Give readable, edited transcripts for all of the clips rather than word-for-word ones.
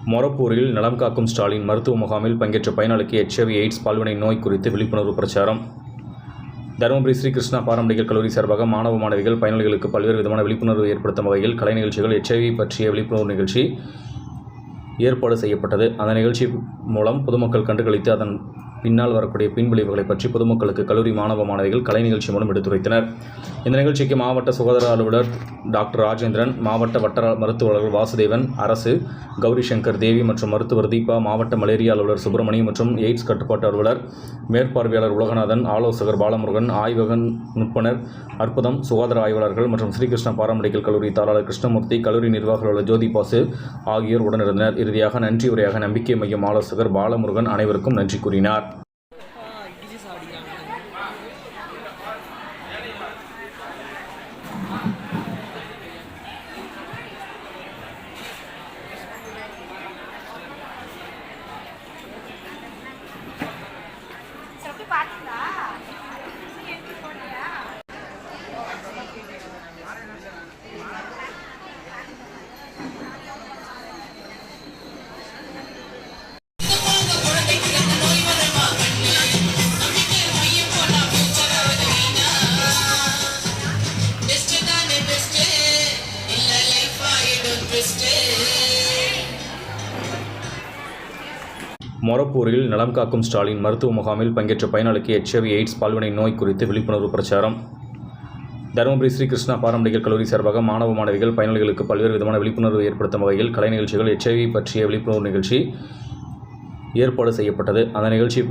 மொரப்பூரில் நலம் காக்கும் ஸ்டாலின் மருத்துவ முகாமில் பங்கேற்ற பயனாளிக்கு HIV/AIDS பால்வினை நோய் குறித்து விழிப்புணர்வு பிரச்சாரம். தருமபுரி ஸ்ரீ கிருஷ்ணா பாரம்பரிய கல்லூரி சார்பாக மாணவ மாணவிகள் பயனாளிகளுக்கு பல்வேறு விதமான விழிப்புணர்வு ஏற்படுத்தும் வகையில் கலை நிகழ்ச்சிகள் HIV பற்றிய விழிப்புணர்வு நிகழ்ச்சி ஏற்பாடு செய்யப்பட்டது. அந்த நிகழ்ச்சி மூலம் பொதுமக்கள் கண்டுகளித்து அதன் பின்னால் வரக்கூடிய பின்விளைவுகளை பற்றி பொதுமக்களுக்கு கல்லூரி மாணவ மாணவிகள் கலை நிகழ்ச்சி மூலம் எடுத்துரைத்தனர். இந்த நிகழ்ச்சிக்கு மாவட்ட சுகாதார அலுவலர் டாக்டர் ராஜேந்திரன், மாவட்ட வட்டார மருத்துவர்கள் வாசுதேவன், அரசு கௌரி சங்கர் தேவி மற்றும் மருத்துவர் தீபா, மாவட்ட மலேரியா அலுவலர் சுப்பிரமணி மற்றும் எய்ட்ஸ் கட்டுப்பாட்டு அலுவலர் மேற்பார்வையாளர் உலகநாதன், ஆலோசகர் பாலமுருகன், ஆய்வக நுட்பனர் அற்புதம், சுகாதார ஆய்வாளர்கள் மற்றும் ஸ்ரீகிருஷ்ணா பாரம்பரிய கல்லூரி தாளாளர் கிருஷ்ணமூர்த்தி, கல்லூரி நிர்வாக அலுவலர் ஜோதி பாசு ஆகியோர் உடனிருந்தனர். இறுதியாக நன்றி உரையாக நம்பிக்கை மையம் ஆலோசகர் பாலமுருகன் அனைவருக்கும் நன்றி கூறினார். மொரப்பூரில் நலம் காக்கும் ஸ்டாலின் மருத்துவ முகாமில் பங்கேற்ற பயனாளிக்கு HIV/AIDS பால்வினை நோய் குறித்து விழிப்புணர்வு பிரச்சாரம். தருமபுரி ஸ்ரீ கிருஷ்ணா பாரம்பரிய கல்லூரி சார்பாக மாணவ மாணவிகள் பயனாளிகளுக்கு பல்வேறு விதமான விழிப்புணர்வு ஏற்படுத்தும் வகையில் கலை நிகழ்ச்சிகள் HIV பற்றிய விழிப்புணர்வு நிகழ்ச்சி ஏற்பாடு செய்யப்பட்டது. அந்த நிகழ்ச்சி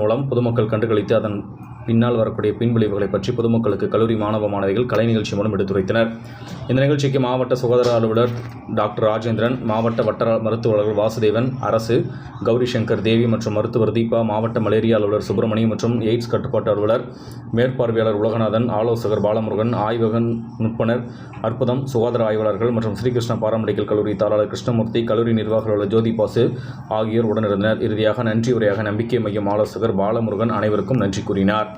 மூலம் பொதுமக்கள் கண்டுகளித்து அதன் பின்னால் வரக்கூடிய பின்விளைவுகளை பற்றி பொதுமக்களுக்கு கல்லூரி மாணவ மாணவிகள் கலை நிகழ்ச்சி மூலம் எடுத்துரைத்தனர். இந்த நிகழ்ச்சிக்கு மாவட்ட சுகாதார அலுவலர் டாக்டர் ராஜேந்திரன், மாவட்ட வட்டார மருத்துவர்கள் வாசுதேவன், அரசு கௌரி சங்கர் தேவி மற்றும் மருத்துவர் தீபா, மாவட்ட மலேரியா அலுவலர் சுப்பிரமணி மற்றும் எய்ட்ஸ் கட்டுப்பாட்டு அலுவலர் மேற்பார்வையாளர் உலகநாதன், ஆலோசகர் பாலமுருகன், ஆய்வக நுட்பனர் அற்புதம், சுகாதார ஆய்வாளர்கள் மற்றும் ஸ்ரீகிருஷ்ணா பாரம்பரிய கல்லூரி தாளாளர் கிருஷ்ணமூர்த்தி, கல்லூரி நிர்வாக அலுவலர் ஜோதி பாசு ஆகியோர் உடனிருந்தனர். இறுதியாக நன்றி உரையாக நம்பிக்கை மையம் ஆலோசகர் பாலமுருகன் அனைவருக்கும் நன்றி கூறினார்.